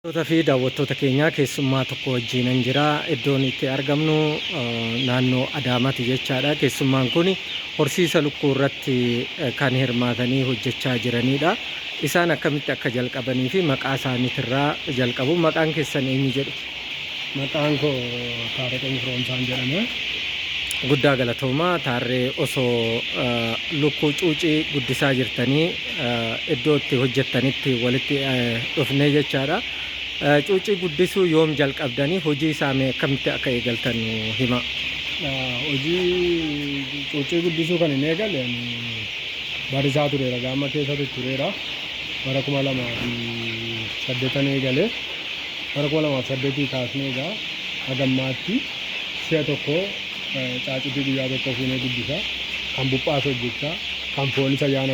Wantoota fi daawwattoota keenyaa keessummaa tokko wajjiin jira. Iddoon itti argamnu naannoo Adaamaati jechaadha. Keessummaan kun horsiisa lukkuu irratti kan hirmaatanii hojjechaa jiranidha. Isaan akkamitti akka jalqabanii fi maqaa isaaniitirraa jalqabu. Maqaan keessan eenyu jedhu? Maqaan koo Taarree Firoomsaan jedhama. Guddaa galatoomaa. Taarree osoo lukkuu cuucii guddisaa jirtanii iddoo itti hojjettanitti walitti dhufnee jechaadha. Cuucii guddisuu yoom jalqabdanii hojii isaa akkamitti akka eegaltan hima. Hojii cuucii guddisuu kan hin eegale barisaa tureera. Gaamma keessatti tureera. Bara 2008 eegale. Bara 2008 kaasnee egaa hagammaatti si'a tokko caacitii guyyaa tokko fuunee guddisa. Kan buphaas hojjechaa. Kan foonisa ayyaana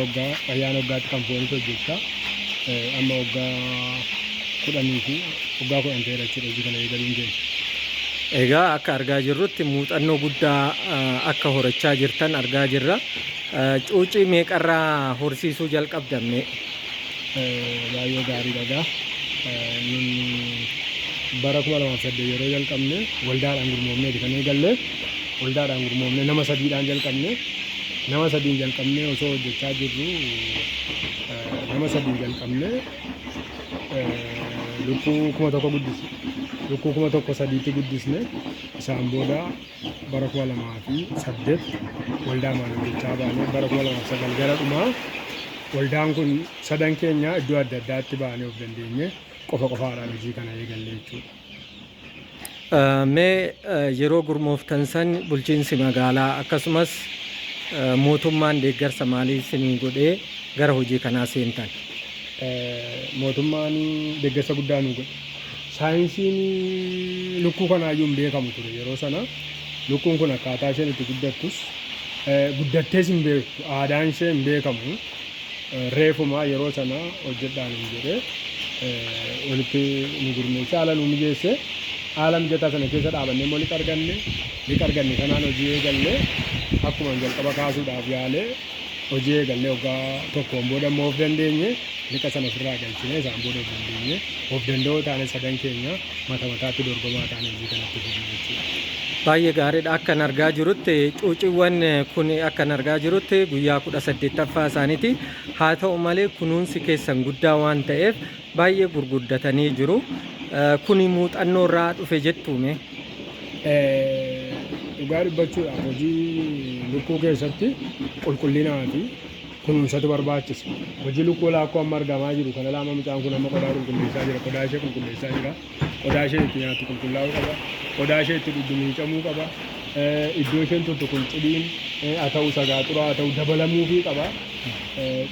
waggaatti kan foonisa hojjechaa. Amma waggaa 10 fi waggaa 10 ta'eera jechuudha hojii kana eegaluun keenya. Egaa akka argaa jirrutti muuxannoo guddaa akka horachaa jirtan argaa jirra. Cuucii meeqarraa horsiisuu jalqabdanne? Baay'ee gaariidha. Bara 2008 yeroo jalqabne waldaadhaan gurmoomneeti kan eegalle. Waldaadhaan gurmoomne nama sadiidhaan jalqabne. Nama sadiin jalqabne osoo hojjechaa jirru nama sadiin jalqabne lukkuu 1,000 guddisne. Lukkuu 1,000 sadiitti guddisne. Isaan booda bara 2008 waldaa maal hojjechaa baane. Bara 2009 gara dhumaa waldaan kun sadan keenya iddoo adda addaatti baanee of dandeenye qofaadhaan hojii kana eegalle jechuudha. Mee yeroo gurmooftan san bulchiinsi magaalaa akkasumas mootummaan deeggarsa maalii isinii godhee gara hojii kanaa seentan? Mootummaan deeggarsa guddaa nu godhe. Saayinsiin lukkuu kanaayyuu hin beekamu ture yeroo sana. Lukkuun kun akkaataa isheen itti guddattus guddattees hin beektu. Aadaan ishee hin beekamu. Reefumaa yeroo sana hojjedhaan hin jedhee walitti nu gurmeesse haala nu mijeesse. Haala mijataa sana keessa dhaabannee immoo liqa arganne sanaan hojii eegalle akkuma jalqaba kaasuudhaaf yaale hojii eegalle waggaa tokkoon booda immoo of dandeenye liqa sana ofirraa galchine isaan booda of dandeenye of danda'oo taane sadan keenya mataatti dorgomaa taane hojii kanatti fufne jechuudha. Baay'ee gaariidha. Akkan argaa jirutti cuuciiwwan kun akkan argaa jirutti guyyaa 18ffaa isaaniiti. Haa ta'u malee kunuunsi keessan guddaa waan ta'eef baay'ee gurguddatanii jiru. Kuni muuxannoo irraa dhufe jettuume? Dhugaa dubbachuudhaaf hojii lukkuu keessatti qulqullinaa fi kunuunsatu barbaachisa. Hojii lukkuu laakkoo amma argamaa jiru kana lama mucaan kun amma qodaa qulqulleessaa jira. Qodaa ishee qulqulleessaa jira. Qodaa ishee itti nyaattu qulqullaa'uu qaba. Qodaa ishee itti dhugdu miicamuu qaba. Iddoo isheen turtu kun cidiin haa ta'u sagaaxuraa haa ta'u dabalamuufii qaba.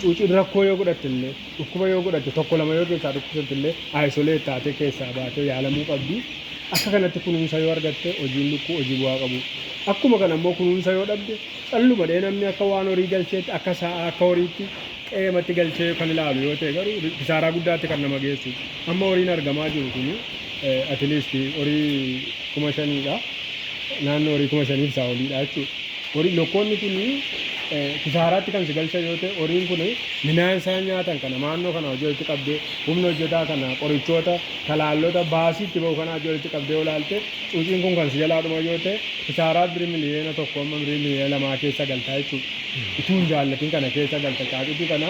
Cuuciin rakkoo yoo godhatte illee dhukkuba yoo godhatte tokko lama yoo keessaa dhukkubsatte illee ayisolee taatee keessaa baatee yaalamuu qabdi. Akka kanatti kunuunsa yoo argatte hojiin lukkuu hojii bu'aa qabu. Akkuma kana immoo kunuunsa yoo dhabde calluma dhee namni akka waan horii galcheetti akka sa'aa akka horiitti qe'eematti galchee kan ilaalu yoo ta'e garuu kisaaraa guddaatti kan nama geessu. Amma horiin argamaa jiru kun atileetii horii 5,000dha. Naannoo horii 5,000 isaa oliidha jechuudha. Horii lokkoonni kun kisaaraatti kan si galcha yoo ta'e horiin kun midhaan isaan nyaatan kana naannoo kana hojii walitti qabdee humna hojjetaa kana qorichoota talaallota baasiitti bahu kana hojii walitti qabdee olaalte cuuciin kun kan si jalaa dhuma yoo ta'e kisaaraa birii miliyoona 1 amma birii miliyoona 2 keessa galtaa jechuudha. Utuu hin jaallatin kana keessa galta caacitii kana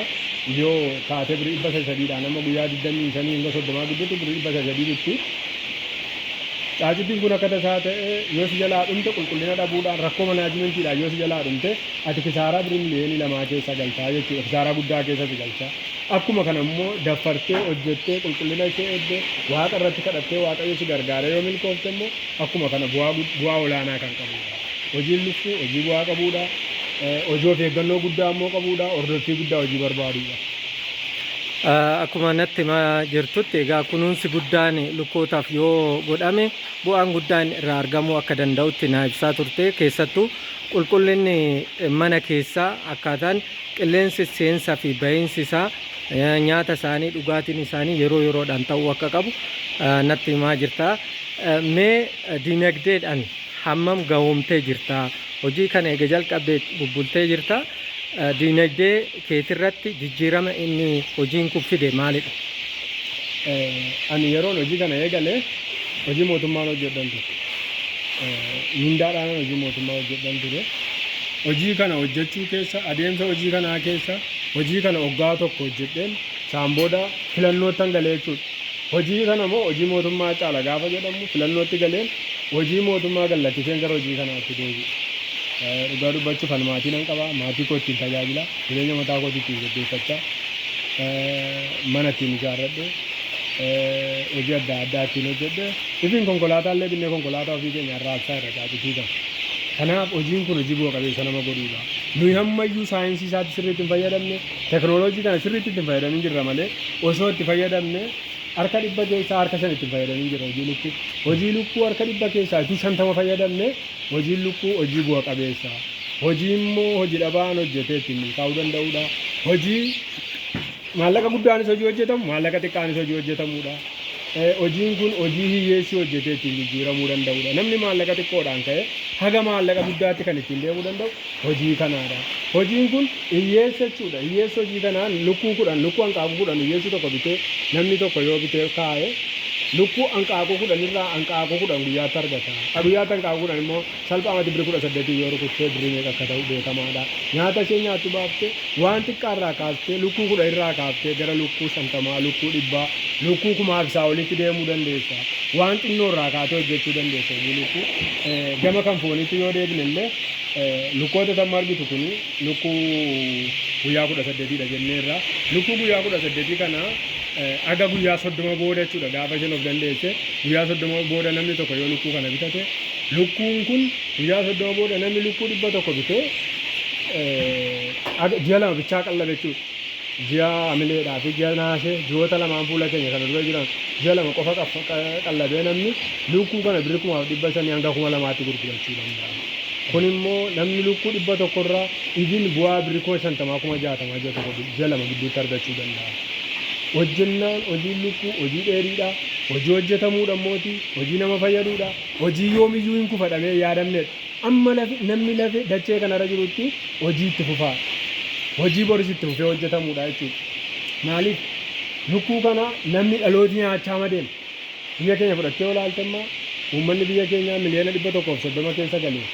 yoo taatee birii 300dhaan amma guyyaa 25 hanga 30 gidduutti birii 300tti caacitiin kun akka tasaa ta'e yoo si jalaa dhumte qulqullina dhabuudhaan rakkoo manaajimentiidhaan yoo si jalaa dhumte ati kisaaraa birii miliyoona 2 keessa galtaa jechuudha. Kisaaraa guddaa keessa si galcha. Akkuma kana immoo daffartee hojjettee qulqullina ishee eeddee waaqa irratti kadhattee waaqayyo si gargaara yoo milkoofte immoo akkuma kana bu'aa olaanaa kan qabudha. Hojiin lukkuu hojii bu'aa qabudha. Hojii of eeggannoo guddaa immoo qabudha. Hordoffii guddaa hojii barbaadudha. Akkuma natti himaa jirtutti egaa kunuunsi guddaan lukkootaaf yoo godhame bu'aan guddaan irraa argamuu akka danda'utti na ibsaa turte. Keessattuu qulqullinni mana keessaa akkaataan qilleensi seensaa fi bahiinsi isaa nyaata isaanii dhugaatiin isaanii yeroo yeroodhaan ta'uu akka qabu natti himaa jirta. Mee dinagdeedhaan hammam gahoomtee jirta? Hojii kana eega jalqabdee bubbultee jirta. Dinagdee keetirratti jijjiirama inni hojiin kun fide maalidha? ani yeroon hojii kana eegalee hojii mootummaan hojjedhan ture. Mindaadhaan hojii mootummaa hojjedhan ture. Hojii kana hojjechuu keessa adeemsa hojii kanaa keessa hojii kana waggaa tokko hojjedheen isaan booda filannootti galee jechuudha. Hojii kana immoo hojii mootummaa caala gaafa jedhamu filannootti galeen hojii mootummaa gallachiiseen gara hojii kanaatti deebi'e. Dhugaa dubbachuuf ani maatii nan qaba. Maatii koo ittiin tajaajila. Jireenya mataa kootii ittiin gaggeeffachaa. Mana ittiin ijaarradhe. Hojii adda addaa ittiin hojjedhe. Ifiin konkolaataa illee binnee konkolaataa ofii keenya raabsaa irra caacisiisan. Kanaaf hojiin kun hojii bu'a qabeessa nama godhuudha. Nuyi hammayyuu saayinsii isaatti sirriitti hin fayyadamne, teekinooloojii kana sirriitti itti hin fayyadamin jirra malee osoo itti fayyadamne harka 100 keessaa harka 5 itti fayyadamin jirra hojii lukkuu. Hojii lukkuu harka 100 keessaa 50 fayyadamne hojiin lukkuu hojii bu'a qabeessa. Hojii immoo hojii dhabaan hojjetee ittiin milkaa'uu danda'uudha. Hojii maallaqa guddaanis hojii hojjetamu, maallaqa xiqqaanis hojii hojjetamuudha. Hojiin kun hojii hiyyeessii hojjetee ittiin jijjiiramuu danda'uudha. Namni maallaqa xiqqoodhaan ka'e haga maallaqa guddaatti kan ittiin deemuu danda'u hojii kanaadha. Hojiin kun hiyyeessa jechuudha. Hiyyeessa hojii kanaan lukkuu hanqaaquu 10 hiyyeessi tokko bitee namni tokko yoo bitee kaa'e lukkuu hanqaaquu 10 irraa hanqaaquu 10 guyyaatti argata. Guyyaatti hanqaaquu 10 immoo salphaamatti birrii 18 yoo rukuttee birrii meeqa akka ta'u beekamaadha. Nyaata ishee nyaattu baaftee waan xiqqaarraa kaaftee lukkuu 10 irraa kaaftee gara lukkuu 50 lukkuu 100 lukkuu 1000 olitti deemuu dandeessa. Waan xinnoo irraa kaatee hojjechuu dandeessa. Lukkuu gama kan fooniitti yoo deebine illee lukkoota tamma argitu kuni lukkuu guyyaa 18dha jenneerra. Lukkuu guyyaa 18 kana aga guyyaa 30 booda jechuudha gaafa isheen of dandeesse guyyaa 30 booda namni tokko yoo lukkuu kana bitate lukkuun kun guyyaa 30 booda namni lukkuu 100 bitee ji'a lama bichaa qallabe jechuudha. Ji'a amileedhaa fi ji'a naasee ji'oota lamaan fuula keenya kana dura jiran ji'a lama qofa qallabee namni lukkuu kana birrii 500 hanga 2000tti gurgurachuu danda'a. Kun immoo namni lukkuu 100 irraa idil bu'aa birrii 50 60 ji'a lama gidduutti argachuu danda'a. Hojjennaan hojiin lukkuu hojii dheeriidha. Hojii hojjetamuudha mooti. Hojii nama fayyaduudha. Hojii yoomiyyuu hin kufadhamee yaadamnedha. Amma namni lafe dachee kanarra jirutti hojii itti fufaa. Hojii boris itti fufee hojjetamuudha jechuudha. Maaliif lukkuu kana namni dhalooti nyaachaa madeema. Biyya keenya fudhattee olaaltemmaa uummanni biyya keenyaa miliyoona 130 keessa galee.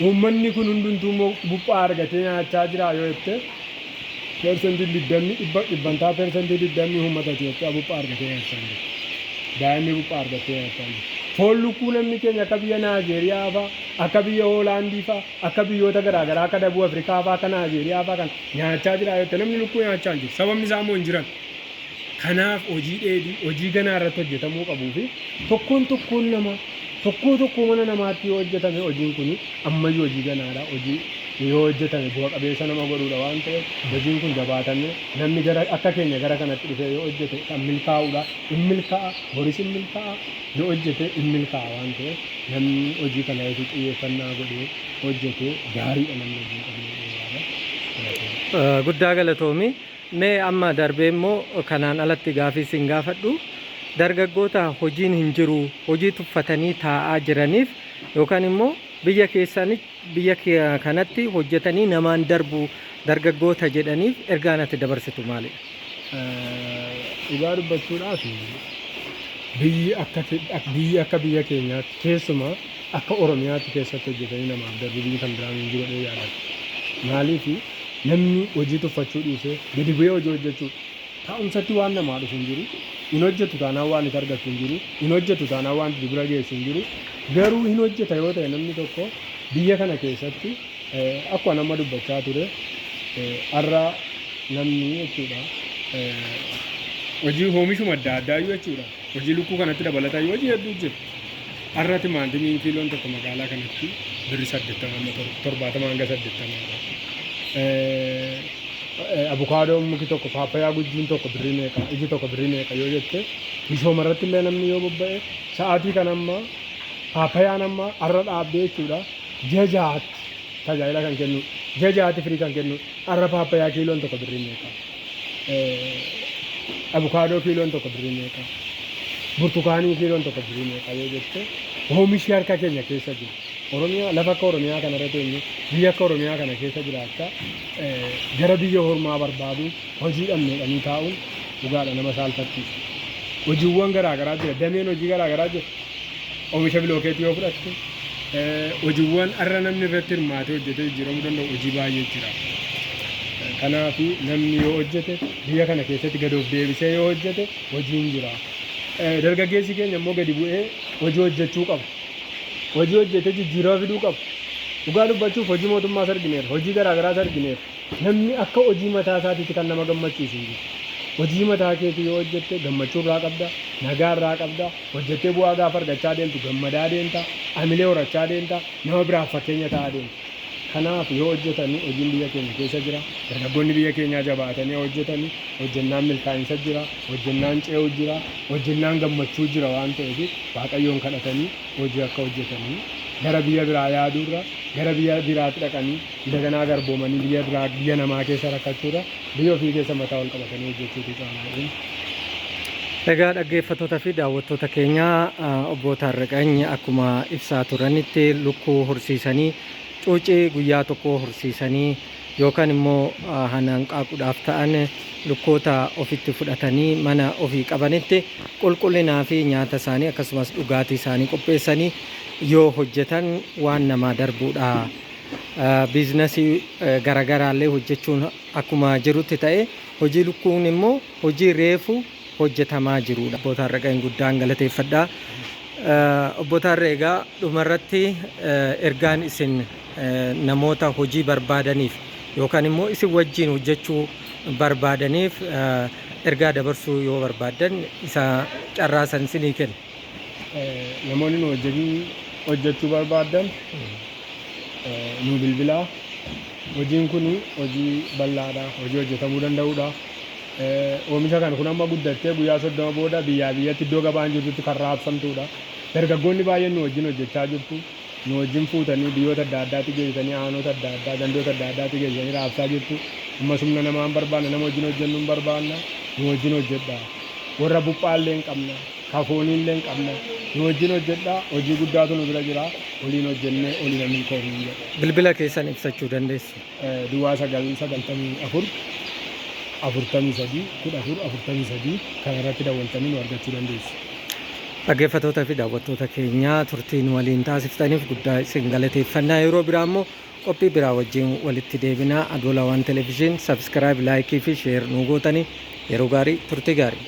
Uummanni kun hundumtuu buuphaa argatee nyaachaa jira yoo jette persentii 20 persentii 20 uummata Itoophiyaa buuphaa argatee nyaachaa jira. Daa'imni buuphaa argatee nyaachaa jira. Foon lukkuu namni keenya akka biyya Naajeeriyaa fa'aa, akka biyya Hoolaandii fa'aa, akka biyyoota garaagaraa akka Dabuu Afrikaa fa'aa, akka Naajeeriyaa fa'aa kan nyaachaa jira yoo ta'e namni lukkuu nyaachaa jiru. Sababni isaa immoo hin jiran. Kanaaf hojii dheedhii hojii ganaa irratti hojjetamuu qabuu fi tokkoon nama tokko mana namaatti yoo hojjetame hojiin kun ammayyuu hojii ganaadha. Hojii yoo hojjetame bu'a qabeessa nama godhuudha waan ta'eef hojiin kun jabaatamee namni gara akka keenya gara kanatti dhufee yoo hojjete kan milkaa'uudha. Inni milkaa'a boris inni milkaa'a yoo hojjete inni milkaa'a waan ta'eef namni hojii kana yoo xiyyeeffannaa godhee hojjete gaariidha namni hojii qabee. Guddaa galatoomi. Mee amma darbee immoo kanaan alatti gaafii sin gaafadhu. Dargaggoota hojiin hin jiru hojii tuffatanii taa'aa jiraniif yookaan immoo biyya kanatti hojjetanii namaan darbu dargaggoota jedhaniif ergaan ati dabarsitu maalidha? Dhugaa dubbachuudhaaf biyyi akka biyya keenyaatti keessumaa akka Oromiyaatti keessatti hojjetanii namaaf darbu biyyi kan biraan hin jiru yaadatu. Maaliif namni hojii tuffachuu dhiisee gadi bu'ee hojii hojjechuu taa'umsatti waan namaa dhufu hin jiru. Hin hojjetu taanaan waan itti argatu hin jiru. Hin hojjetu taanaan waan itti bira geessu hin jiru. Garuu hin hojjeta yoo ta'e namni tokko biyya kana keessatti akkuma nama dubbachaa ture har'a namni jechuudha hojii oomishuma adda addaa jechuudha. Hojii lukkuu kanatti dabalataa hojii hedduu jira. Har'a timaantimiin kiiloon tokko magaalaa kanatti birrii 70 hanga 80. Avukaadoon muki tokko paappayaa gujiin tokko birrii meeqa iji tokko birrii meeqa yoo jette misooma irratti illee namni yoo bobba'e sa'aatii kan amma paappayaan amma har'a dhaabbee jechuudha ji'a ja'aatti tajaajila kan kennu ji'a ja'aatti firii kan kennu har'a paappayaa kiiloon tokko birrii meeqa avukaadoo kiiloon tokko birrii meeqa burtukaanii kiiloon tokko birrii meeqa yoo jette oomishi harka keenya keessa jiru. Oromiyaa lafa akka Oromiyaa kana irra teenye biyya akka Oromiyaa kana keessa jiraachaa gara biyya hormaa barbaadu hojii dhabneedhanii taa'uun dhugaadha nama saalfachiisa. Hojiiwwan garaagaraa jira dameen hojii garaagaraa jira. Oomisha bilookeetii yoo fudhatte hojiiwwan har'a namni irratti hirmaatee hojjetee jijjiiramuu danda'u hojii baay'ee jira. Kanaaf namni yoo hojjete biyya kana keessatti gad of deebisee yoo hojjete hojiin jira. Dargaggeessi keenya immoo gadi bu'ee hojii hojjechuu qaba. Hojii hojjetee jijjiirama fiduu qaba. Dhugaa dubbachuuf hojii mootummaas argineera, hojii garaagaraas argineera. Namni akka hojii mataa isaatiitti kan nama gammachiisu hin jiru. Hojii mataa keetii yoo hojjette gammachuu irraa qabda, nagaa irraa qabda, hojjettee bu'aa gaafa argachaa deemtu gammadaa deemta, amilee horachaa deemta, nama biraaf fakkeenya ta'aa deemta. Kanaaf yoo hojjetanii hojiin biyya keenya keessa jira. Dargaggoonni biyya keenyaa jabaatanii hojjetanii hojjennaan milkaa'insa jira, hojjennaan ce'uu jira, hojjennaan gammachuu jira waan ta'eef Waaqayyoon kadhatanii hojii akka hojjetanii gara biyya biraa yaaduurra gara biyya biraatti dhaqanii daganaa garboomanii biyya namaa keessa rakkachuudha. Biyya ofii keessa mataa ol qabatanii hojjechuutu caalaa. Egaa dhaggeeffattoota fi daawwattoota keenya obbo Taarraqany akkuma ibsaa turanitti lukkuu horsiisanii cuucii guyyaa tokko horsiisanii yookaan immoo hanqaaquudhaaf ta'an lukkoota ofitti fudhatanii mana ofii qabanitti qulqullinaa fi nyaata isaanii akkasumas dhugaatii isaanii qopheessanii yoo hojjetan waan namaa darbuudha. Biizinasii garaagaraallee hojjechuun akkuma jirutti ta'e hojii lukkuun immoo hojii reefu hojjetamaa jirudha. Obbo Taarraqany guddaan galateeffadha. Obbo Taarree egaa dhumarratti ergaan isin namoota hojii barbaadaniif yookaan immoo isin wajjin hojjechuu barbaadaniif ergaa dabarsuu yoo barbaadan isa carraasan isinii kenna. Namoonni nu hojjechuu barbaadan nu bilbilaa. Hojiin kun hojii bal'aadha, hojii hojjetamuu danda'udha. Oomisha kana kun amma guddattee guyyaa 30 booda biyyaa biyyatti iddoo gabaan jirtutti kan raabsamtudha. Dargaggoonni baay'een nu wajjin hojjechaa jirtu. Nu wajjin fuutanii biyyoota adda addaatti geessanii aanota adda addaa gandoota adda addaatti geessanii raabsaa jirtu. Amma sumna namaa hin barbaanna, nama wajjin hojjennu hin barbaanna. Nu wajjin hojjedha. Warra buphaallee hin qabna, kafooniillee hin qabna. Nu wajjin hojjedha. Hojii guddaatu nu bira jira. Waliin hojjennee olii namni koomii. Bilbila keessan ibsachuu dandeessu. Duwwaa 994 43 14 43 kan irratti dawwaltanii nu argachuu dandeessu. Dhaggeeffattoota fi daawwattoota keenya turtiin waliin taasiftaniif guddaa isin galateeffannaa. Yeroo biraa immoo qophii biraa wajjin walitti deebinaa. Adoolaa Waan Televezyiinii sabskiraayib, laayikii fi sheer nu gootanii yeroo gaarii turtii gaarii.